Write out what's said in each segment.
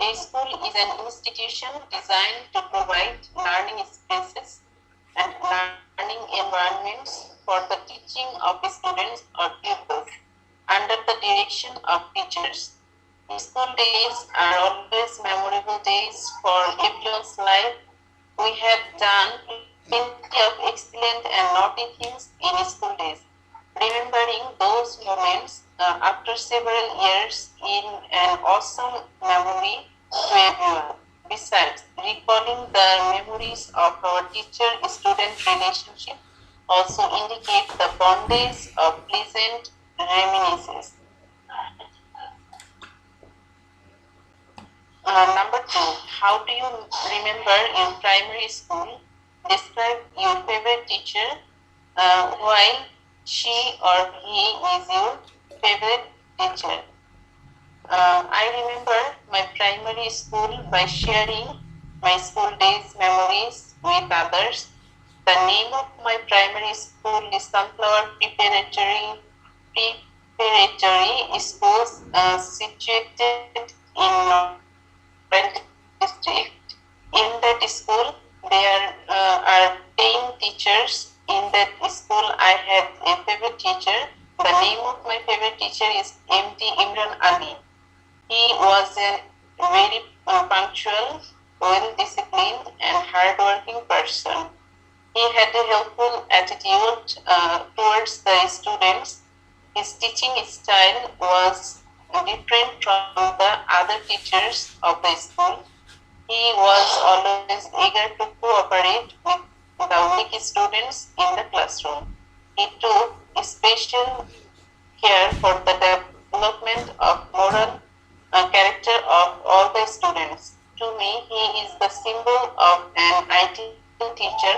A school is an institution designed to provide learning spaces and learning environments for the teaching of students or pupils under the direction of teachers. School days are always memorable days for everyone's life. We have done plenty of excellent and naughty things in school days. Remembering those moments after several years in an awesome memory to everyone. Besides, recalling the memories of our teacher-student relationship also indicate the bondage of pleasant reminiscences. Number two, how do you remember in primary school? Describe your favorite teacher while she or he is your favorite teacher. I remember my primary school by sharing my school days memories with others. The name of my primary school is Sunflower Preparatory School situated in North district. In that school, there are 10 teachers. In that school, I had a favorite teacher. The name of my favorite teacher is M.D. Imran Ali. He was a very punctual, well-disciplined, and hard-working person. He had a helpful attitude towards the students. His teaching style was different from the other teachers of the school. He was always eager to cooperate with the weak students in the classroom. He took special care for the development of moral character of all the students. To me, he is the symbol of an ideal teacher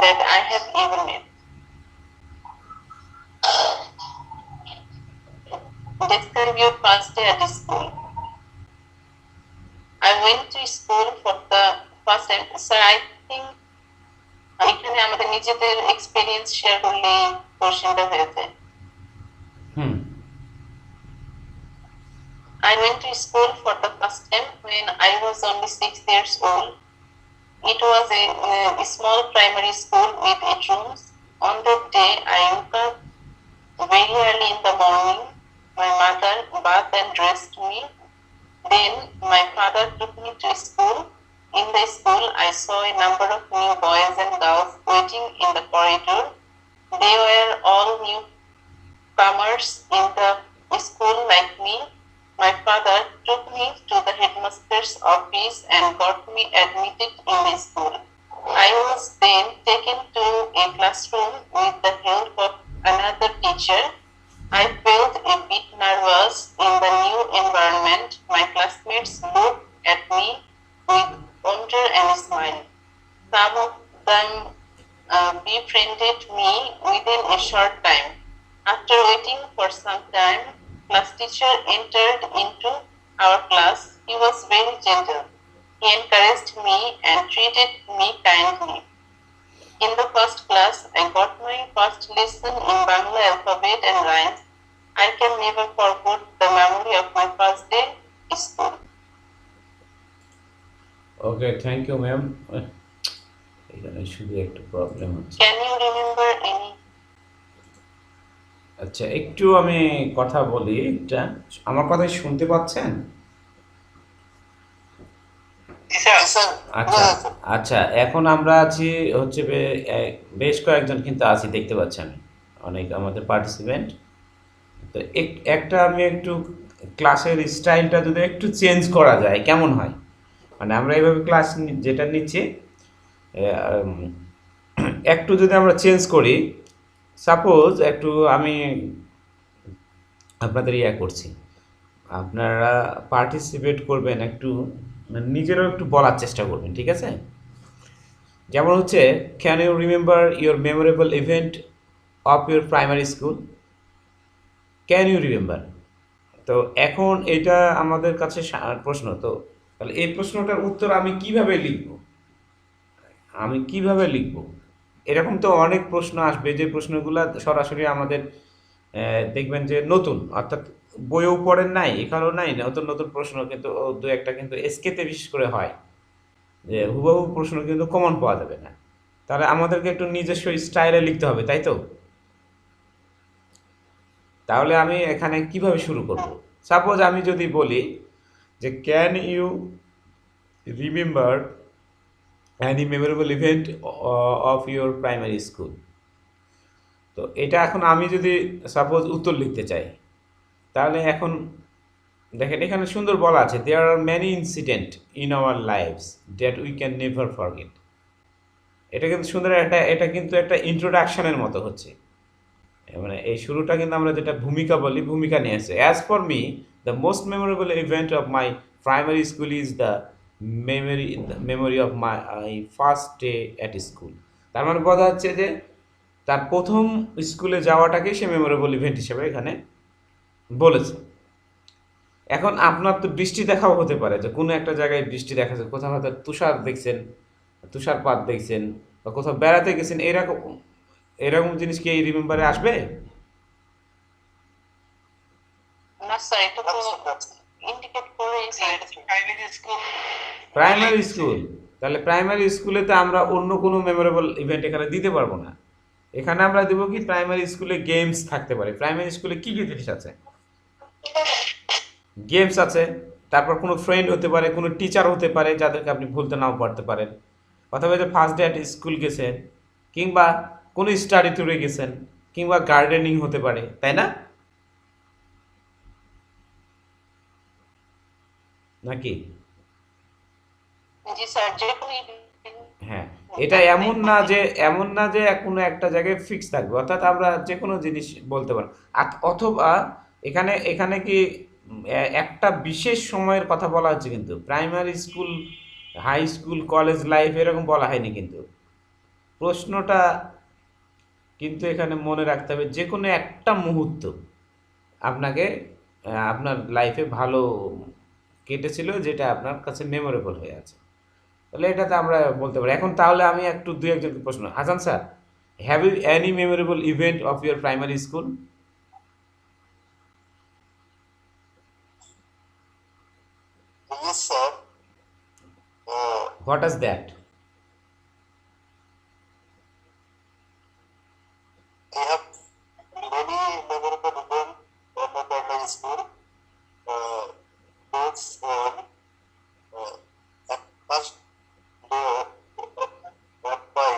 that I have ever met. Describe your first day at school. I went to school for the first time. So I think এখানে আমাদের নিজেদের experience share করলে কোশ্চেনটা হয়ে যায়। I went to school for the first time when I was only 6 years old. It was a small primary school with 8 rooms. On that day, I woke up very early in the morning. My mother bathed and dressed me. Then my father took me to school. In the school, I saw a number of new boys and girls waiting in the corridor. They were all newcomers in the school like me. My father took me to the headmaster's office and got me admitted in the school. I was then taken to a classroom with the help of another teacher. I felt a bit nervous in the new environment. My classmates looked at me with wonder and smile. Some of them befriended me within a short time. After waiting for some time, class teacher entered into our class. He was very gentle. He encouraged me and treated me kindly. In the first class, I got my first lesson in Bangla alphabet and rhymes. I can never forget the memory of my first day at school. Okay, thank you ma'am. এখানে শুধু একটা problem হচ্ছে। Can you remember any? আচ্ছা, একটু আমি কথা বলি। এটা আমার কথা শুনতে পাচ্ছেন? আচ্ছা আচ্ছা, এখন আমরা আছি হচ্ছে বেশ কয়েকজন কিন্তু আছি, দেখতে পাচ্ছি আমি অনেক আমাদের পার্টিসিপেন্ট। তো একটা আমি একটু ক্লাসের স্টাইলটা যদি একটু চেঞ্জ করা যায় কেমন হয়, মানে আমরা এইভাবে ক্লাস যেটা নিচ্ছি একটু যদি আমরা চেঞ্জ করি। সাপোজ একটু আমি আপনাদের করছি, আপনারা পার্টিসিপেট করবেন, একটু নিজেরাও একটু বলার চেষ্টা করবেন, ঠিক আছে? যেমন হচ্ছে, can you remember your memorable event of your primary school? Can you remember? তো এখন এটা আমাদের কাছে প্রশ্ন। তো তাহলে এই প্রশ্নটার উত্তর আমি কিভাবে লিখব? এরকম তো অনেক প্রশ্ন আসবে, যে প্রশ্নগুলো সরাসরি আমাদের দেখবেন যে নতুন, অর্থাৎ বইও পড়েন নাই, এখানেও নাই, নতুন নতুন প্রশ্ন কিন্তু দু একটা কিন্তু এসকেতে বিশেষ করে হয়, যে হুবহু প্রশ্ন কিন্তু কমন পাওয়া যাবে না। তাহলে আমাদেরকে একটু নিজস্ব স্টাইলে লিখতে হবে, তাই তো? তাহলে আমি এখানে কিভাবে শুরু করব? সাপোজ আমি যদি বলি যে can you remember any memorable event of your primary school. তো এটা এখন আমি যদি সাপোজ উত্তর লিখতে চাই, তাহলে এখন দেখেন এখানে সুন্দর বলা আছে, there are many incident in our lives that we can never forget. এটা কিন্তু সুন্দর একটা, এটা কিন্তু একটা ইন্ট্রোডাকশনের মতো হচ্ছে। মানে এই শুরুটা কিন্তু আমরা যেটা ভূমিকা বলি, ভূমিকা নিয়ে আসছে। As for me the most memorable event of my primary school is the memory of my first day at school. তার মানে বোঝা যাচ্ছে যে তার প্রথম স্কুলে যাওয়াটাকেই সে মেমোরেবল ইভেন্ট হিসেবে এখানে বলেছে। এখন আপনার তো বৃষ্টি দেখাও হতে পারে, যে কোনো একটা জায়গায় বৃষ্টি দেখা যাচ্ছে, কোথাও হয়তো তুষার দেখছেন, তুষারপাত দেখছেন, বা কোথাও বেড়াতে গেছেন, এরকম এরকম জিনিস কি এই রিমেম্বারে আসবে? না স্যার, এটা তো ইন্ডিকেট করে প্রাইমারি স্কুল। প্রাইমারি স্কুল, তাহলে প্রাইমারি স্কুলে তো আমরা অন্য কোনো মেমোরেবল ইভেন্ট এখানে দিতে পারবো না। এখানে আমরা দেবো কি, প্রাইমারি স্কুলে গেমস থাকতে পারে। প্রাইমারি স্কুলে কি কি জিনিস আছে? গেমস আছে, তারপর কোনো ফ্রেন্ড হতে পারে, কোনো টিচার হতে পারে যাদেরকে আপনি ভুলতে নাও পারতে পারেন, অথবা যে ফার্স্ট ডে অ্যাট স্কুল গেছেন, কিংবা কোনো স্টাডি ট্যুরে গেছেন, কিংবা গার্ডেনিং হতে পারে, তাই না? নাকি? জি স্যার, যে কোনো হ্যাঁ, এটা এমন না যে কোনো একটা জায়গায় ফিক্স থাকবে, অর্থাৎ আমরা যে কোনো জিনিস বলতে পারি। অথবা এখানে এখানে কি একটা বিশেষ সময়ের কথা বলা হচ্ছে, কিন্তু primary school, high school, college life এরকম বলা হয়নি কিন্তু। প্রশ্নটা কিন্তু এখানে মনে রাখতে হবে, যে কোনো একটা মুহূর্ত আপনাকে আপনার লাইফে ভালো কেটেছিল, যেটা আপনার কাছে মেমোরেবল হয়ে আছে, তাহলে এটাতে আমরা বলতে পারি। এখন তাহলে আমি একটু দুই একজনকে প্রশ্ন, Hasan sir, have you any memorable event of your primary school? Yes, sir. What is that? I have many memorable events of my primary school. Those at first day of my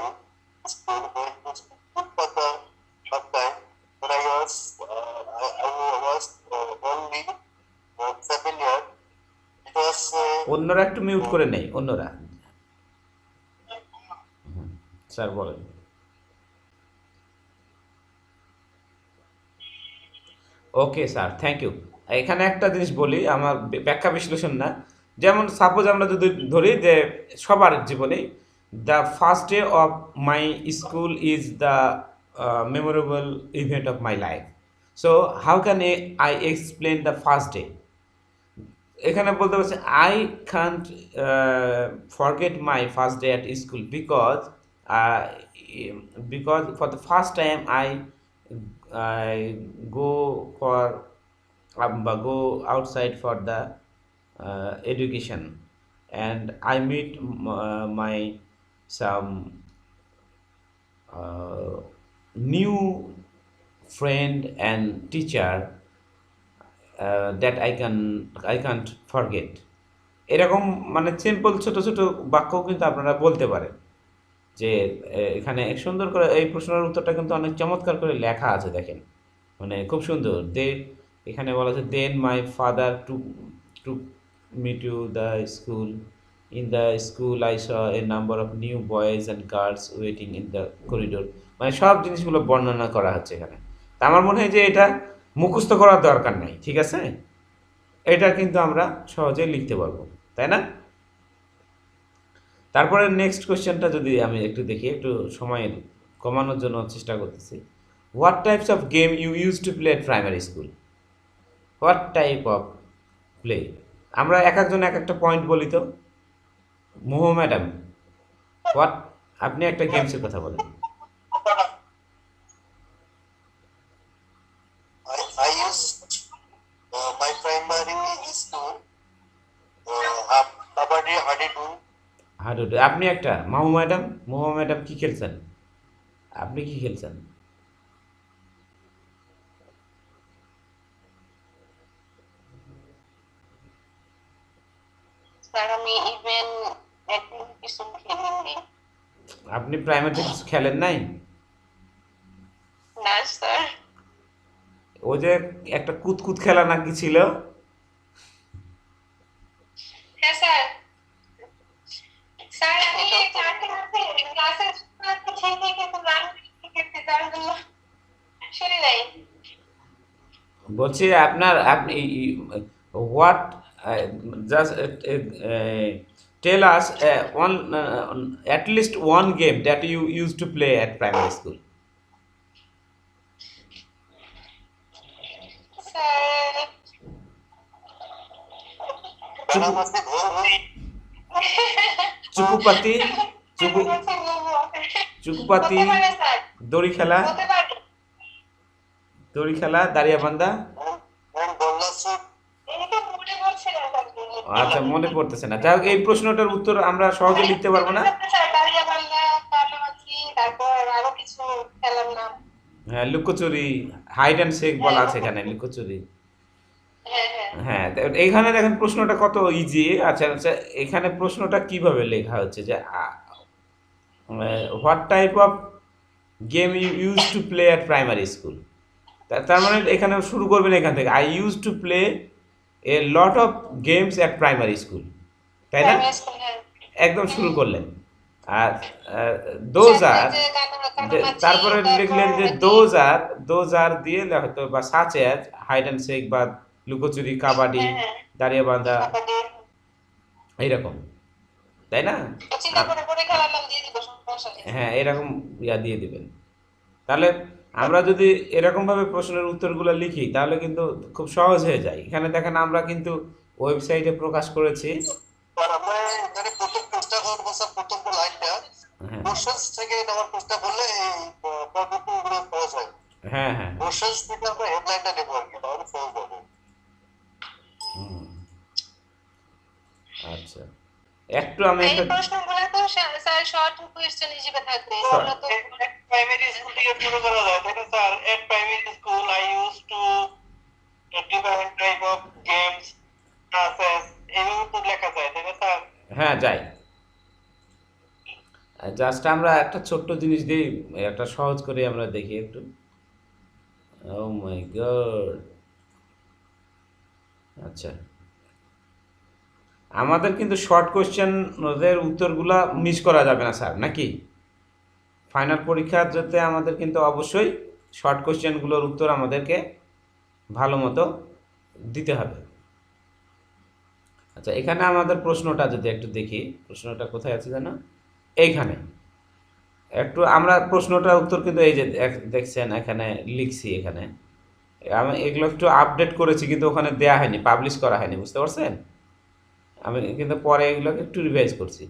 school, going to school for the first time when I was only 7 years. It was অন্যরা একটু mute করে নেই, অন্যরা। Sir বলেন। Okay sir, thank you. এখানে একটা জিনিস বলি, আমার ব্যাখ্যা বিশ্লেষণ না, যেমন সাপোজ আমরা যদি ধরি যে সবার জীবনে the first day of my school is the memorable event of my life. So how can I explain the first day? এখানে বলতে পারছি I can't forget my first day at school because for the first time I go for go outside for the education, and I meet my some new friend and teacher that I can't forget. এরকম মানে simple ছোট ছোট বাক্য কিন্তু আপনারা বলতে পারেন, যে এখানে সুন্দর করে এই প্রশ্নের উত্তরটা কিন্তু অনেক চমৎকার করে লেখা আছে, দেখেন মানে খুব সুন্দর। এখানে বলা আছে, then my father to me to the school, in the school I saw a number of new boys and girls waiting in the corridor. মানে সব জিনিসগুলো বর্ণনা করা হচ্ছে এখানে। তা আমার মনে হয় যে এটা মুখস্থ করার দরকার নাই, ঠিক আছে? এটা কিন্তু আমরা সহজেই লিখতে পারবো, তাই না? তারপরে নেক্সট কোয়েশ্চেনটা যদি আমি একটু দেখি, একটু সময় কমানোর জন্য চেষ্টা করতেছি। What types of game you use to play at primary school? What type of play? আমরা এক একজন এক একটা পয়েন্ট বলি তো। মোহ ম্যাডাম, হোয়াট, আপনি একটা গেমসের কথা বলেন। I used হাডুডু। আপনি একটা মাহু ম্যাডাম কি খেলছেন? আপনি কি খেলছেন? স্যার আমি ইভেন একদিন কিছু খেলিনি। আপনি প্রাইমারিতে কিছু খেলেন নাই? না স্যার। ওই যে একটা কুতকুত খেলা নাকি ছিল? হ্যাঁ স্যার। স্যার আমি ক্লাসে খেলতে কিন্তু রান করতে তার জন্য শুনি নাই। বলছি আপনি what just tell us one at least one game that you used to play at primary school. Sir চুকুপাতি চুকু চুকুপাতি, হতে পারে স্যার, দড়ি খেলা, হতে পারে। দাঁড়িয়া বান্ধা। এটা মনে পড়ছে না স্যার। আচ্ছা, মনে পড়তেছে না। যাই হোক, এই প্রশ্নটার উত্তর আমরা সহজে লিখতে পারবো না। স্যার দাঁড়িয়ে পাল্লা, কাটামাছি, তারপর আরো কিছু খেলার নাম। হ্যাঁ, লুকোচুরি, হাইড অ্যান্ড সিক বলা আছে এখানে, লুকোচুরি। হ্যাঁ হ্যাঁ। হ্যাঁ, এইখানে দেখেন প্রশ্নটা কত ইজি। আচ্ছা আচ্ছা, এখানে প্রশ্নটা কিভাবে লেখা হচ্ছে যে what type of game you use to play at primary school. তার মানে এখানে শুরু করবেন এখান থেকে, I use to play a lot of games at primary school, তাই না? প্রাইমারি স্কুল, হ্যাঁ। একদম শুরু করলেন। আর দোজ আর, কাটামাছি, তারপরে লিখলেন যে দোজ আর দিয়ে হয়তো বা such as hide and seek বা লুকোচুরি, কাবাডি, হ্যাঁ হ্যাঁ, দাঁড়িয়ে বাঁধা, কাবাডি। এইরকম, তাই না? চিন্তা করে করে খেলার নাম দিয়ে দিব, সমস্যা নেই। হ্যাঁ, এরকম ইয়া দিয়ে দিবেন। তাহলে আমরা যদি এরকমভাবে প্রশ্নের উত্তরগুলো লিখি তাহলে কিন্তু খুব সহজ হয়ে যায়। এখানে দেখেন আমরা কিন্তু ওয়েবসাইটে প্রকাশ করেছি। হ্যাঁ হ্যাঁ হ্যাঁ। হুম, আচ্ছা, একটু আমি এই একটা প্রশ্নগুলো তো স্যার শর্ট কোয়েশ্চেন হিসেবে থাকবে, Short. এগুলো তো প্রাইমারি স্কুল থেকে শুরু করা যায়, তাই না sir? At primary school I use two different type of games, classes, এইভাবে তো লেখা যায়, তাই না স্যার? হ্যাঁ যাই। জাস্ট আমরা একটা ছোট্ট জিনিস দিয়ে একটা সহজ করে আমরা দেখি একটু। ও মাই গড। আচ্ছা, আমাদের কিন্তু শর্ট কোশ্চেন ওদের উত্তরগুলা মিস করা যাবে না স্যার, নাকি? ফাইনাল পরীক্ষার যাতে আমাদের কিন্তু অবশ্যই শর্ট কোশ্চেনগুলোর উত্তর আমাদেরকে ভালো মতো দিতে হবে। আচ্ছা, এখানে আমাদের প্রশ্নটা যদি একটু দেখি, প্রশ্নটা কোথায় আছে জানো? এইখানে একটু আমরা প্রশ্নটার উত্তর কিন্তু এই যে দেখছেন এখানে লিখছি। এখানে আমি এগুলো একটু আপডেট করেছি কিন্তু ওখানে দেয়া হয়নি, পাবলিশ করা হয়নি, বুঝতে পারছেন? আমি কিন্তু পরে এগুলোকে একটু রিভাইজ করছি।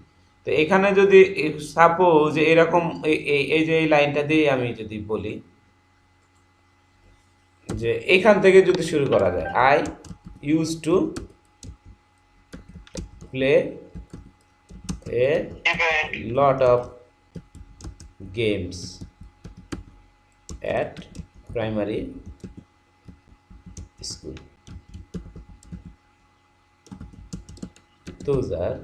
তো এখানে যদি সাপোজ এরকম এই যে এই লাইনটা দিয়ে আমি যদি বলি যে এখান থেকে যদি শুরু করা যায়, I use to play a lot of games at primary school. Those are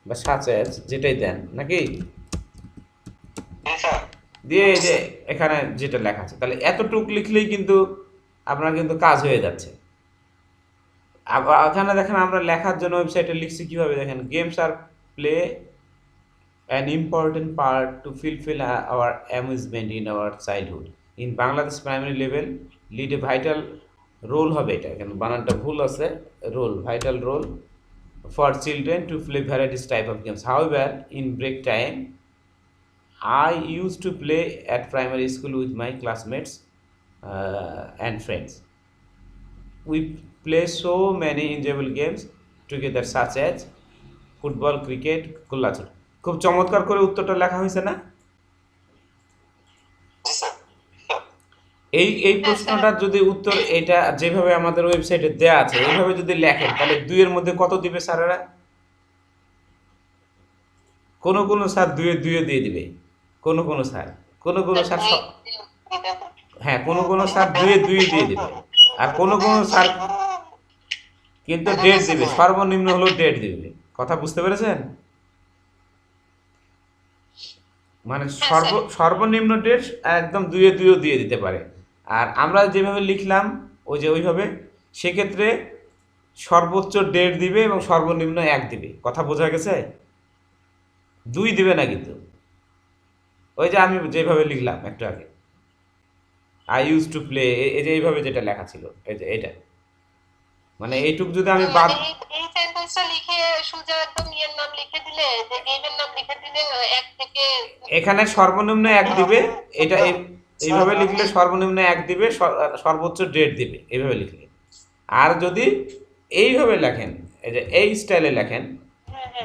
বা such as যেটাই দেন নাকি জি স্যার। দিয়ে এই যে এখানে যেটা লেখা আছে, তাহলে এতটুক লিখলেই কিন্তু আপনার কিন্তু কাজ হয়ে যাচ্ছে। আবার এখানে দেখেন আমরা লেখার জন্য ওয়েবসাইটে লিখছি কিভাবে, দেখেন গেমস আর play an important part to fulfill our amusement in our childhood. In Bangladesh primary level, lead a vital role হবে এটা, এখানে বানানটা ভুল আছে, role, vital role for children to play various type of games. However, in break time, I used to play at primary school with my classmates and friends. We play so many enjoyable games together such as football, cricket, গোল্লাছুট। খুব চমৎকার করে উত্তরটা লেখা হয়েছে না? এই প্রশ্নটার যদি উত্তর এটা যেভাবে আমাদের ওয়েবসাইটে দেয়া আছে এইভাবে যদি লেখেন তাহলে 2 এর মধ্যে কত দিবে স্যারেরা? কোনো কোনো স্যার দুয়ে দুয়ে দিয়ে দিবে, কোনো কোনো স্যার, কোনো কোনো স্যার হ্যাঁ, কোনো কোনো স্যার দুয়ে দুয়ে দিয়ে দিবে, আর কোনো কোনো স্যার কিন্তু ডেট দিবে, সর্বনিম্ন হলেও ডেট দিবে। কথা বুঝতে পেরেছেন? মানে সর্বনিম্ন ডেট একদম দুয়ে দুয়েও দিয়ে দিতে পারে। আর আমরা যেভাবে লিখলাম ওই যে ওইভাবে, সেক্ষেত্রে সর্বোচ্চ ডেট দিবে এবং সর্বনিম্ন 1 দিবে। কথা বোঝা গেছে? 2 দিবে না কিন্তু। ওই যে আমি যেভাবে লিখলাম একটু আগে, আই ইউজ টু প্লে, এই যে এইভাবে যেটা লেখা ছিল, এই যে এটা, মানে এইটুক যদি আমি বাদ, এই সেন্টেন্সটা লিখে সোজা একদম ইয়ের নাম লিখে দিলে, যে গেমের নাম লিখে দিলে 1 থেকে এখানে সর্বনিম্ন 1 দিবে, এটা এইভাবে লিখলে সর্বনিম্ন 1 দিবে, সর্বোচ্চ ডেট দিবে এইভাবে লিখলে। আর যদি এইভাবে লেখেন, এই যে এই স্টাইলে লেখেন,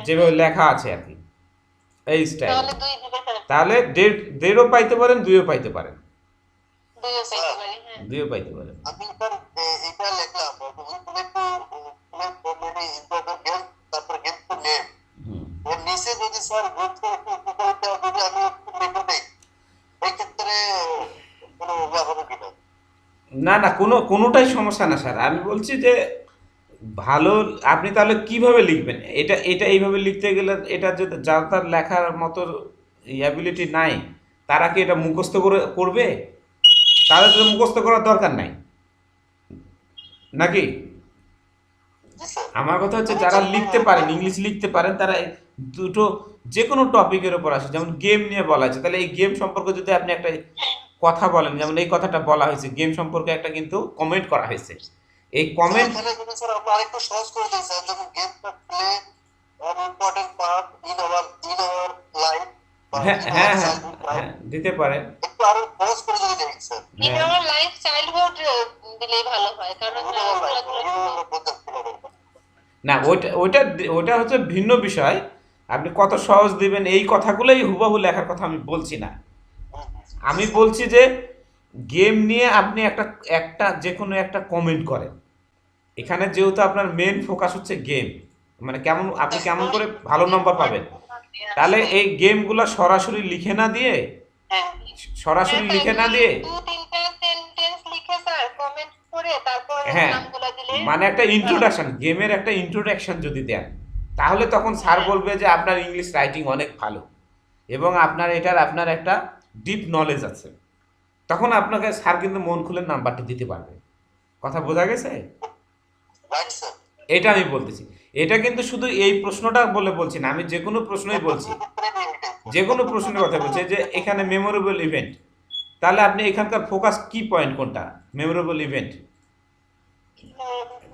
যেভাবে লেখা আছে আর কি এই স্টাইলে, তাহলে 2 দিবে স্যার, তাহলে দেড়ও পাইতে পারেন, 2ও পাইতে পারেন, 2 পাইতে পারি। হ্যাঁ, 2ও পাইতে পারেন। আমি স্যার এটা লিখলাম মানে গেম, তারপর গেম টু নেম, হুম। এর নিচে যদি স্যার যদি আমি একটু লিখে দেই, এই ক্ষেত্রে কোনো হবে কিনা? না না, কোনোটাই সমস্যা না স্যার, আমি বলছি যে ভালো, আপনি তাহলে কিভাবে লিখবেন? এটা এটা এইভাবে লিখতে গেলে, এটা যদি যার তার লেখার মতো অ্যাবিলিটি নাই, তারা কি এটা মুখস্থ করবে? তাদের তো মুখস্থ করার দরকার নাই, নাকি? জি স্যার। আমার কথা হচ্ছে যারা লিখতে পারেন, ইংলিশ লিখতে পারেন, তারা এই দুটো যে কোনো টপিকের উপর আসে, যেমন গেম নিয়ে বলা আছে, তাহলে এই গেম সম্পর্কে যদি আপনি একটা কথা বলেন, যেমন এই কথাটা বলা হয়েছে, গেম সম্পর্কে একটা কিন্তু কমেন্ট করা হয়েছে, এই কমেন্ট, এখানে যদি স্যার আমরা আরেকটু সহজ করে দিই স্যার, যেমন game play an important part in our life, বা হ্যাঁ in হ্যাঁ our হ্যাঁ childhood হ্যাঁ life, দিতে পারেন। একটু আরো সহজ করে যদি দেখি স্যার, ইন হ্যাঁ, আওয়ার লাইফ চাইল্ডহুড দিলেই ভালো হয়, কারণ in our life, খেলাধুলা না ওইটা ওইটা ওইটা হচ্ছে ভিন্ন বিষয়। আপনি কত সহজ দিবেন এই কথাগুলোই হুবহু লেখার কথা আমি বলছি না। আমি বলছি যে গেম নিয়ে আপনি একটা একটা যে কোনো একটা কমেন্ট করেন। এখানে যেহেতু আপনার মেন ফোকাস হচ্ছে গেম, মানে কেমন আপনি কেমন করে ভালো নম্বর পাবেন, তাহলে এই গেমগুলো সরাসরি লিখে না দিয়ে, সরাসরি লিখে না দিয়ে, 2-3টা সেন্টেন্স লিখে স্যার কমেন্ট করে তারপর হ্যাঁ, নামগুলো দিলে, মানে একটা ইন্ট্রোডাকশন, গেমের একটা ইন্ট্রোডাকশন যদি দেন, তাহলে তখন স্যার বলবে যে আপনার ইংলিশ রাইটিং অনেক ভালো এবং আপনার একটা ডিপ নলেজ আছে, তখন আপনাকে স্যার কিন্তু মন খুলে নাম্বারটা দিতে পারবে। কথা বোঝা গেছে? Right sir. এটা আমি বলতেছি। এটা কিন্তু শুধু এই প্রশ্নটা বলছি না, আমি যে কোনো প্রশ্নই বলছি, যে কোনো প্রশ্নের কথা বলছি, যে এখানে মেমোরেবল ইভেন্ট, তাহলে আপনি এখানকার ফোকাস কি পয়েন্ট কোনটা? Memorable event.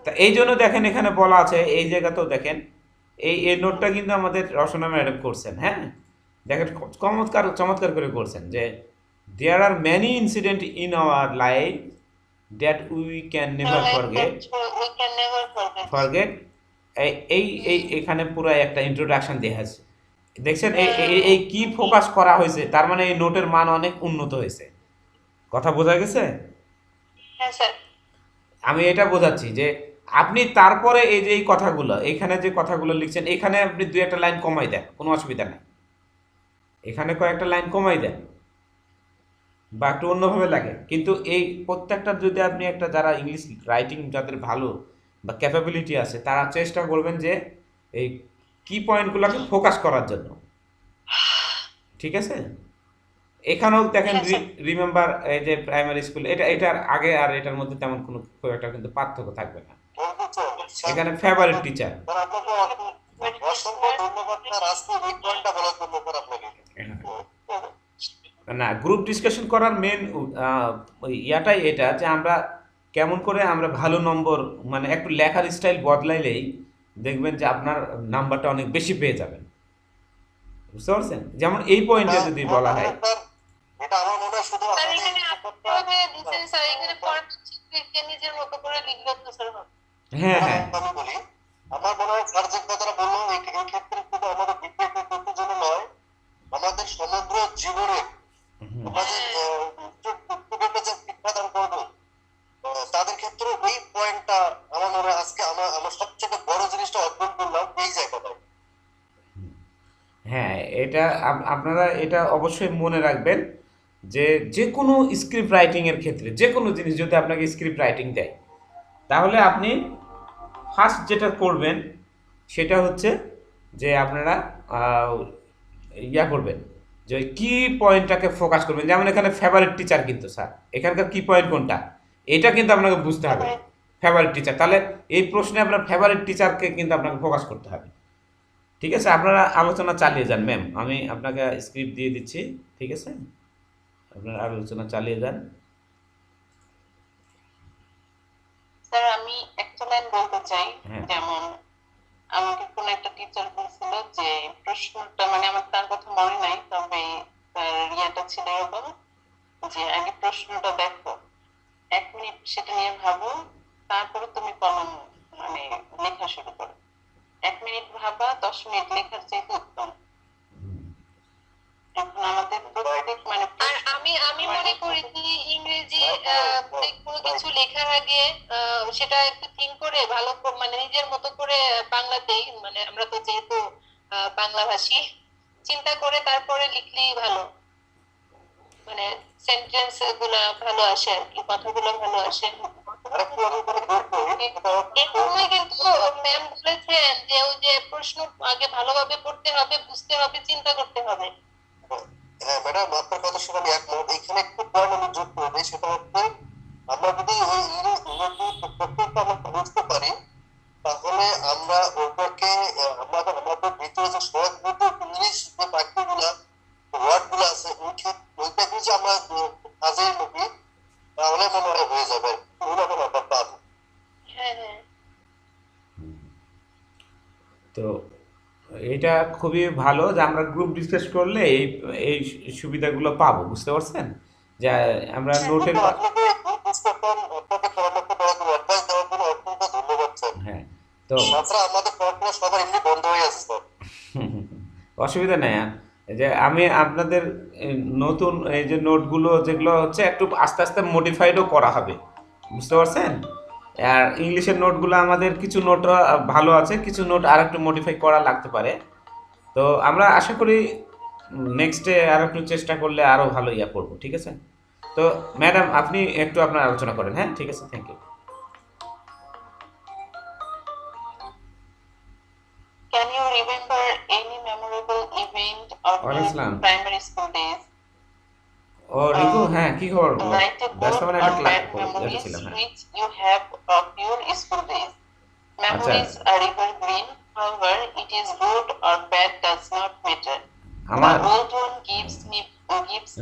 তা এই জন্য দেখেন এখানে বলা আছে, এই জায়গাতেও দেখেন, এই নোটটা কিন্তু আমাদের রচনা ম্যাডাম করছেন। হ্যাঁ, দেখেন চমৎকার চমৎকার করে করছেন যে there are many incident in our life that we can never we can never forget. Forget. এই এখানে পুরো একটা ইন্ট্রোডাকশন দেওয়া আছে, দেখছেন? এই কি ফোকাস করা হয়েছে, তার মানে এই নোটের মান অনেক উন্নত হয়েছে। কথা বোঝা গেছে? হ্যাঁ স্যার, আমি এটা বোঝাচ্ছি যে আপনি তারপরে এই যে এই কথাগুলো, এখানে যে কথাগুলো লিখছেন, এখানে আপনি 2-1 লাইন কমাই দেন, কোনো অসুবিধা নেই। এখানে কয়েকটা লাইন কমাই দেন বা একটু অন্যভাবে লাগে, কিন্তু এই প্রত্যেকটা যদি আপনি একটা, যারা ইংলিশ রাইটিং যাদের ভালো বা ক্যাপাবিলিটি আছে, তারা চেষ্টা করবেন যে এই কি পয়েন্টগুলোকে ফোকাস করার জন্য। ঠিক আছে? এখানেও দেখেন রিমেম্বার, এই যে প্রাইমারি স্কুল, এটার আগে আর এটার মধ্যে তেমন কোনো খুব একটা কিন্তু পার্থক্য থাকবে না। এখানে ফেভারিট টিচার। স্যার আপনাকে অসংখ্য ধন্যবাদ স্যার, আজকে এই পয়েন্টটা বলার জন্য স্যার আপনাকে। না, গ্রুপ ডিসকাশন করার মেন ইয়াটাই এটা যে আমরা কেমন করে আমরা ভালো নম্বর, মানে একটু লেখার স্টাইল বদলাইলেই দেখবেন যে আপনার নাম্বারটা অনেক বেশি পেয়ে যাবেন। বুঝতে পারছেন? যেমন এই পয়েন্টে যদি বলা হয়, স্যার এটা আমার মনে হয় শুধু স্যার আপনাদের এখানে আপনি দিচ্ছেন স্যার, এখানে পয়েন্ট নিজের মতো করে লিখবেন তো স্যার। হ্যাঁ হ্যাঁ আমি বলি, আমার মনে হয় স্যার যে কথাটা বললো এই ক্ষেত্রে শুধু আমাদের বিদ্যার্থীদের জন্য নয়, আমাদের সমগ্র জীবনে আমাদের স্টুডেন্টরা যে শিক্ষাদান করবো তাদের ক্ষেত্রে এই পয়েন্টটা আমার মনে হয় আজকে আমার সবচেয়ে বড় জিনিসটা অর্জন করলাম এই জায়গাটায়। হ্যাঁ, এটা আপনারা এটা অবশ্যই মনে রাখবেন যে যে কোনো স্ক্রিপ্ট রাইটিংয়ের ক্ষেত্রে যে কোনো জিনিস যদি আপনাকে স্ক্রিপ্ট রাইটিং দেয়, তাহলে আপনি ফার্স্ট যেটা করবেন সেটা হচ্ছে যে আপনারা ইয়া করবেন যে কি পয়েন্টটাকে ফোকাস করবেন। যেমন এখানে ফেভারিট টিচার, কিন্তু স্যার এখানকার কি পয়েন্ট কোনটা এটা কিন্তু আপনাকে বুঝতে হবে। ফেভারিট টিচার, তাহলে এই প্রশ্নে আপনার ফেভারিট টিচারকে কিন্তু আপনাকে ফোকাস করতে হবে। ঠিক আছে, আপনারা আলোচনা চালিয়ে যান ম্যাম, আমি আপনাকে স্ক্রিপ্ট দিয়ে দিচ্ছি। ঠিক আছে, আপনারা আলোচনা চালিয়ে যান। স্যার আমি একটা লাইন বলতে চাই। হ্যাঁ। যেমন আমাকে কোন একটা টিচার বলছিল যে প্রশ্নটা, মানে আমার তার কথা মনে নাই, তবে তার ইয়েটা ছিল এরকম যে আগে প্রশ্নটা দেখো, 1 মিনিট সেটা নিয়ে ভাবো, তারপরে তুমি কলম মানে লেখা শুরু করো। 1 মিনিট ভাবা 10 মিনিট লেখার চেয়ে উত্তম। এখন আমাদের প্রত্যেক মানে আর আমি মনে করি যে ইংরেজি কোনো কিছু লেখার আগে সেটা একটু থিঙ্ক করে ভালো মানে নিজের মতো করে বাংলাতেই, মানে আমরা তো যেহেতু বাংলা ভাষী, চিন্তা করে তারপরে লিখলেই ভালো, মানে সেন্টেন্স গুলা ভালো আসে আর কি, কথাগুলো ভালো আসে। আরেকটু আমি বলবো, এই সময় কিন্তু ম্যাম বলেছেন যে ওই যে প্রশ্ন আগে ভালোভাবে পড়তে হবে, বুঝতে হবে, চিন্তা করতে হবে। হ্যাঁ ম্যাডাম, আপনার কথা শুনে আমি একমত। এখানে একটু পয়েন্ট আমি যোগ করবো, সেটা হচ্ছে আমরা যদি এই ইংরেজি প্রত্যেকটা আমরা বুঝতে পারি, তাহলে আমরা ওটাকে আমাদের ভিতরে যে সহজ বলতে ইংলিশ যে বাক্যগুলা ওয়ার্ড গুলো আছে ওইটাকে যে আমরা কাজে নেবি, তাহলে মনে হয় হয়ে যাবে। ওইরকম ব্যাপারটা আছে। হ্যাঁ হ্যাঁ, তো এটা খুবই ভালো যে আমরা গ্রুপ ডিসকাস করলে এই এই সুবিধাগুলো পাবো, বুঝতে পারছেন? যে আমরা নোটের আপনাকে ডিসকাশন, আপনাকে পরামর্শ দেওয়ার জন্য, অ্যাডভাইস দেওয়ার জন্য অত্যন্ত ধন্যবাদ স্যার। হ্যাঁ, তো তাছাড়া আমাদের পড়াশোনা সবার এমনি বন্ধ হয়ে আছে স্যার। অসুবিধা নেই। এই যে আমি আপনাদের নতুন এই যে নোটগুলো যেগুলো হচ্ছে একটু আস্তে আস্তে মডিফাইডও করা হবে, বুঝতে পারছেন? আর ইংলিশের নোটগুলো আমাদের কিছু নোট ভালো আছে, কিছু নোট আর একটু মডিফাই করা লাগতে পারে। তো আমরা আশা করি নেক্সটে আর একটু চেষ্টা করলে আরও ভালো ইয়া করবো। ঠিক আছে, তো ম্যাডাম আপনি একটু আপনার আলোচনা করেন। হ্যাঁ, ঠিক আছে, thank you. can you remember any memorable event of your ওয়ালাইকুম। primary school days? ও রিকু, হ্যাঁ কি খবর? Write a ব্যস্ত good মানে or একটা bad ক্লাস memories ছিলাম। হ্যাঁ, which you have of your school days. Memories are evergreen, however, it is good or bad does not matter. আমার The old one gives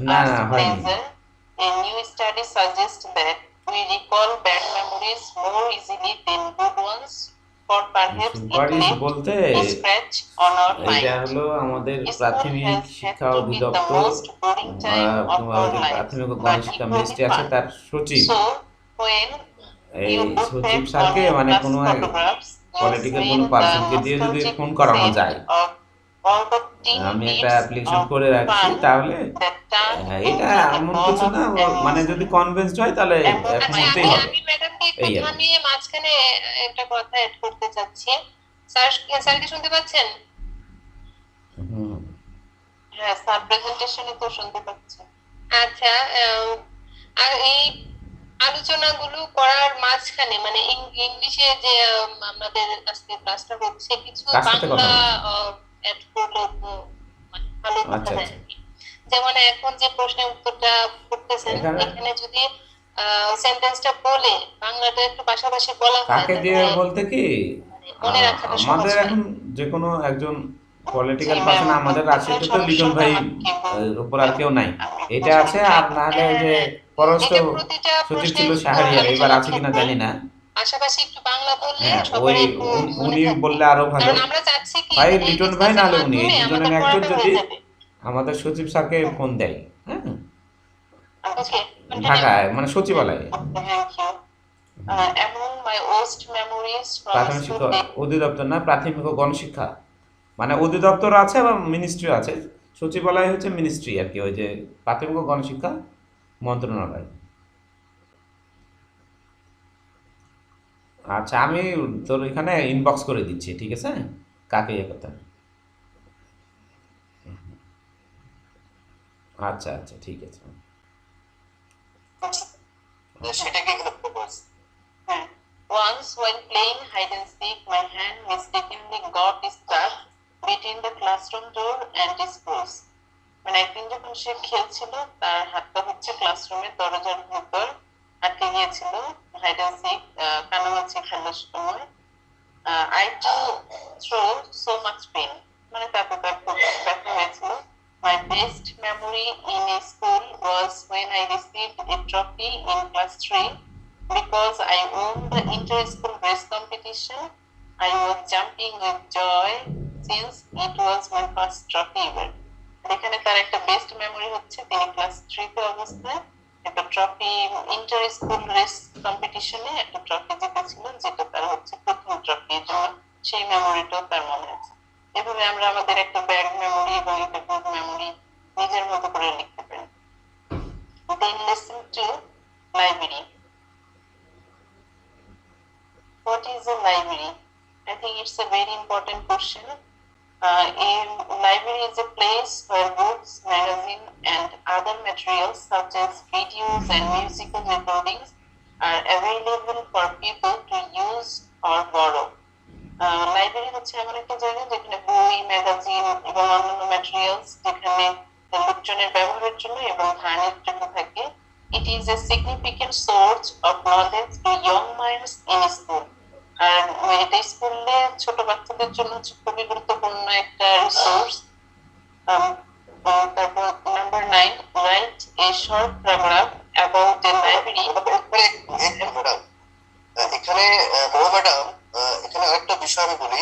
না us না হয়নি। pleasure. A new study suggests that we recall bad memories more easily than good ones, for perhaps it সুপারিশ left বলতে a scratch on our এটা mind. হলো আমাদের School প্রাথমিক has had শিক্ষা to be the অধিদপ্তর, most boring time of তোমার our যে lives, প্রাথমিক ও but গণশিক্ষা equally মিনিস্ট্রি আছে fun. তার সচিব, So, when এই you look সচিব back on স্যারকে your মানে class কোনো photographs, you পলিটিক্যাল feel কোনো the পার্সনকে দিয়ে যদি nostalgic ফোন করানো scent যায়, of all the tin আমি একটা bits অ্যাপ্লিকেশন of করে রাখছি, fun তাহলে that turned এটা into a এমন ball কিছু of না, মানে যদি amusement. কনভিন্সড হয় তাহলে এমন আচ্ছা করতেই আমি হবে। আমি ম্যাডামকে একটু এই আর কি। থামিয়ে মাঝখানে একটা কথা অ্যাড করতে চাচ্ছি। স্যার, স্যার কি শুনতে পাচ্ছেন? হুম, হ্যাঁ স্যার, প্রেজেন্টেশনে তো শুনতে পাচ্ছি। আচ্ছা, আর এই আলোচনাগুলো করার মাঝখানে মানে ইংলিশে যে আমাদের আজকে ক্লাসটা হচ্ছে, কিছু কার সাথে কথা বাংলা বলছো? অ্যাড করলে তো মানে ভালো কথা আচ্ছা হয় আচ্ছা, আর কি। যেমন এখন যে প্রশ্নের উত্তরটা করতেছেন, এখানে এখানে যদি সেন্টেন্সটা বলে বাংলাটা একটু পাশাপাশি বলা হয়, কাকে দিয়ে তাহলে বলতে কি মানে মনে রাখাটা সহজ আমাদের হয়। এখন যে কোনো একজন জি পলিটিক্যাল ম্যাম, পার্সন আমাদের রাজশাহীতে তো লিটন সমস্যাটা ভাই আমাকে উপর আর কেউ নাই, আমি এটা আছে। আর নাহলে ওই যে হ্যাঁ, পররাষ্ট্র এটা প্রতিটা সচিব ছিল প্রশ্নের শাহরিয়ার, এবার আলোচনার আছে কিনা ক্ষেত্রে জানি না। পাশাপাশি একটু বাংলা বললে হ্যাঁ, সবার ওই একটু মনে উনি থাকবে। বললে আরো ভালো কারণ আমরা চাচ্ছি কি হয়, যে এই লিটন ভাই ডিসকাসের নাহলে উনি, এই মাধ্যমে দুজনের আমাদের একজন পড়াটা যদি হয়ে যাবে। আমাদের সচিব স্যারকে ফোন দেয়। হ্যাঁ, আচ্ছা, ওকে, কন্টিনিউ। ঢাকায় মানে সচিবালয়ে, thank you. Among my worst memories from প্রাথমিক school শিক্ষা days, অধিদপ্তর না, প্রাথমিক ও গণশিক্ষা, মানে অধিদপ্তর আছে এবং মিনিস্ট্রি আছে, সচিবালয় হচ্ছে মিনিস্ট্রি আর কি, ওই যে প্রাথমিক ও গণশিক্ষা মন্ত্রণালয়। আচ্ছা, আমি তোর এখানে ইনবক্স করে দিচ্ছি, ঠিক আছে, কাকে ইয়ে কথা। আচ্ছা আচ্ছা ঠিক আছে। সেটাকে এখানে focus. Once while playing hide and seek, my hand mistakenly got stuck between the classroom door and screws. মানে একদিন যখন সে খেলছিল তার হাতটা হচ্ছে ক্লাসরুমের দরজার ভিতর আটকে গিয়েছিল হাইড অ্যান্ড সিক কানামাছি খেলার সময়। I too through so much pain. মানে তাতে তার খুব ব্যথা হয়েছিল। My best memory in a school was when I received a trophy in class 3 because I won the inter-school race competition. I was jumping with joy since it was my first trophy ever. এখানে তার একটা best memory হচ্ছে তিনি class 3 তে অবস্থায় একটা trophy inter school race কম্পিটিশনে একটা ট্রফি জিতেছিলেন, যেটা তার হচ্ছে প্রথম ট্রফি। এই জন্য সেই মেমোরিটাও তার মনে আছে। এভাবে আমরা আমাদের একটা ব্যাড মেমোরি এবং একটা গুড মেমোরি নিজের মতো করে লিখতে পারি। Then listen to library. What is a library? I think it's a very important question. A library is a place where books, magazines, and other materials such as videos and musical recordings are available for people to use or borrow. Library হচ্ছে এমন একটা জায়গা যেখানে বই, magazine এবং অন্যান্য materials যেখানে লোকজনের ব্যবহারের জন্য এবং ধারণের জন্য থাকে। It is a significant source of knowledge to young minds in school. আর এটা স্কুলে ছোট বাচ্চাদের জন্য হচ্ছে খুবই গুরুত্বপূর্ণ একটা রিসোর্স। তারপর number 9, write a short paragraph about the library. Madam এখানে ম্যাডাম এখানে আরেকটা বিষয় আমি বলি,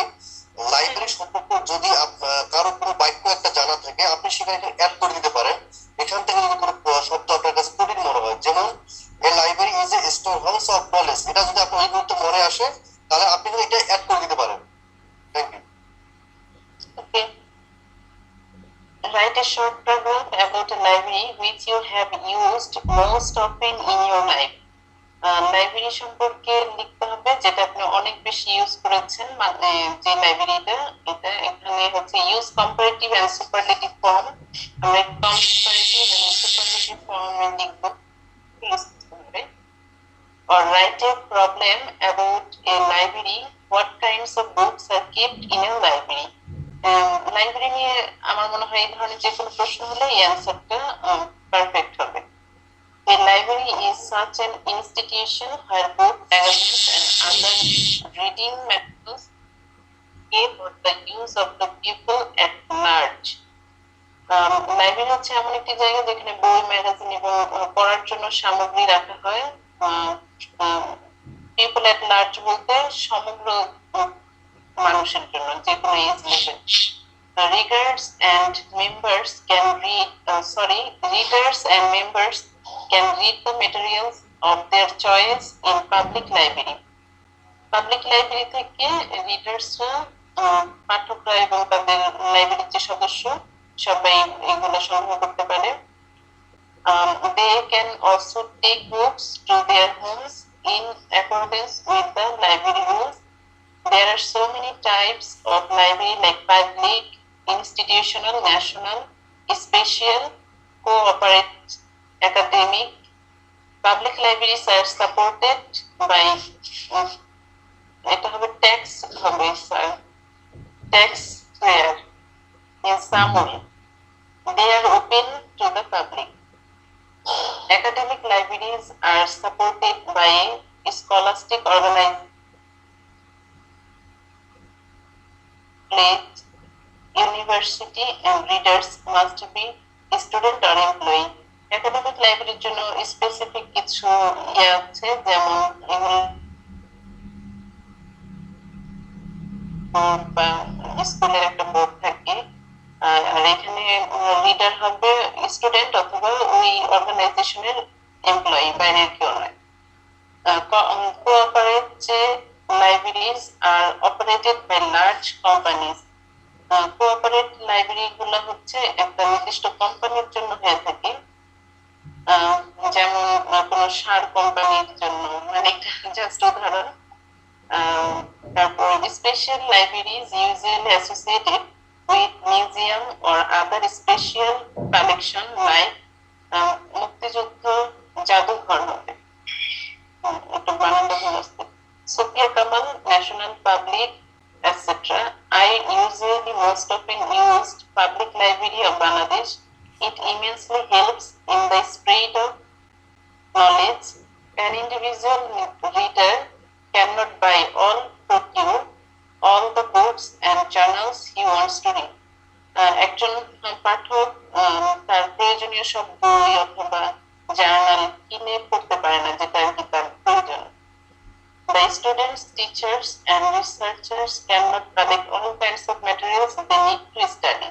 লাইব্রেরি সম্পর্কে যদি কারো কোনো বাক্য একটা জানা থাকে আপনি সেখানে অ্যাড করে দিতে পারেন। এখান থেকে যদি কোনো শব্দ আপনার কাছে কঠিন মনে হয়, যেমন a library is a store house of knowledge, এটা যদি আপনার এই মুহূর্তে মনে আসে তাহলে আপনি এটা অ্যাড করে দিতে পারেন। Thank you. Okay. Write a short paragraph about a library which you have used most often in your life. Library সম্পর্কে লিখতে হবে যেটা আপনি অনেক বেশি ইউজ করেছেন, মানে যে লাইব্রেরিটা, এটা এখানে হচ্ছে use comparative and superlative form. আমরা কম্পারেটিভ এন্ড সুপারলেটিভ ফর্মে লিখব। Or write a problem about a library. What kinds of books are kept in a library? Library নিয়ে আমার মনে হয় এই ধরনের যে কোনো প্রশ্ন হলে এই অ্যান্সারটা পারফেক্ট হবে। A library is such an institution where books, magazines, and other reading materials kept for the use of the people at large. Library হচ্ছে এমন একটি জায়গা যেখানে বই, ম্যাগাজিন এবং পড়ার জন্য সামগ্রী রাখা হয়। পিপল এট লার্জ বলতে সমগ্র মানুষের জন্য, যে কোনো age level. Readers and members can read the materials of their choice in public library. Public library থেকে রিডার্সরা, পাঠকরা এবং তাদের লাইব্রেরির যে সদস্য সবাই এগুলো সংগ্রহ করতে পারে। They can also take books to their homes in accordance with the library rules. There are so many types of library like public, institutional, national, special, cooperate, academic. Public libraries are supported by এটা হবে tax হবে sir, tax fair in some way. They are open to the public. Academic libraries are supported by scholastic organizations. University and readers must be student or employee. Academic লাইব্রেরির জন্য specific কিছু আছে, যেমন স্কুলের একটা বোর্ড থাকে, আর এখানে রিডার হবে স্টুডেন্ট অথবা ওই অর্গানাইজেশনের এমপ্লয়ি, বাইরের কেউ নয়। Cooperative libraries are operated by large companies. Cooperative library গুলো হচ্ছে একটা নির্দিষ্ট কোম্পানির জন্য হয়ে থাকে, যেমন কোনো সার কোম্পানির জন্য, মানে একটা জাস্ট উদাহরণ। তারপর special libraries usually associated with museum or other special collection like মুক্তিযুদ্ধ জাদুঘর হবে, একটা বানানটা ভুল আসছে, Sophia Kamal National Public, etc. I usually most often used Public Library of Bangladesh. It immensely helps in the spread of knowledge. An individual reader cannot buy or procure all the books and journals he wants to read. একজন পাঠক তার প্রয়োজনীয় সব বই অথবা journal কিনে পড়তে পারে না, যেটা আর কি তার প্রয়োজন। The students, teachers, and researchers cannot collect all kinds of materials they need to study.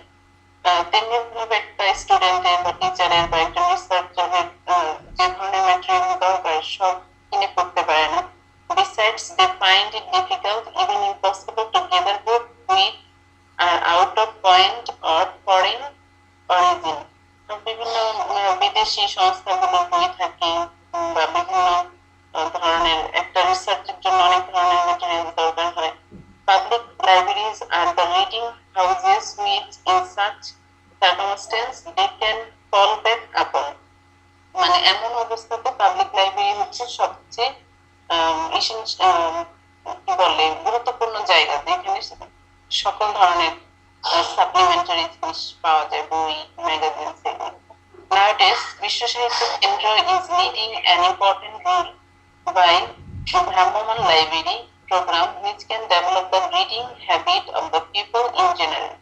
তেমনিভাবে একটা স্টুডেন্টের বা টিচারের বা একটা রিসার্চারের যে ধরনের ম্যাটেরিয়াল দরকার সব কিনে পড়তে পারে না। Besides, they find it difficult, even impossible, to gather book with out of point or foreign origin. বিভিন্ন বিদেশি সংস্থাগুলোর বই থাকে বা বিভিন্ন ধরনের একটা রিসার্চের জন্য অনেক ধরনের ম্যাটেরিয়াল দরকার হয়। Public libraries are the reading houses which, in such circumstance, they can fall back upon. মানে এমন অবস্থাতে পাবলিক লাইব্রেরি হচ্ছে সবচেয়ে কি বলে গুরুত্বপূর্ণ জায়গা, যেখানে সকল ধরনের সাপ্লিমেন্টারি জিনিস পাওয়া যায়, বই, ম্যাগাজিন, সেগুলো। Nowadays, বিশ্ব সাহিত্য কেন্দ্র is leading an important role by Bhramoman Library program which can develop the reading habit of the people in general.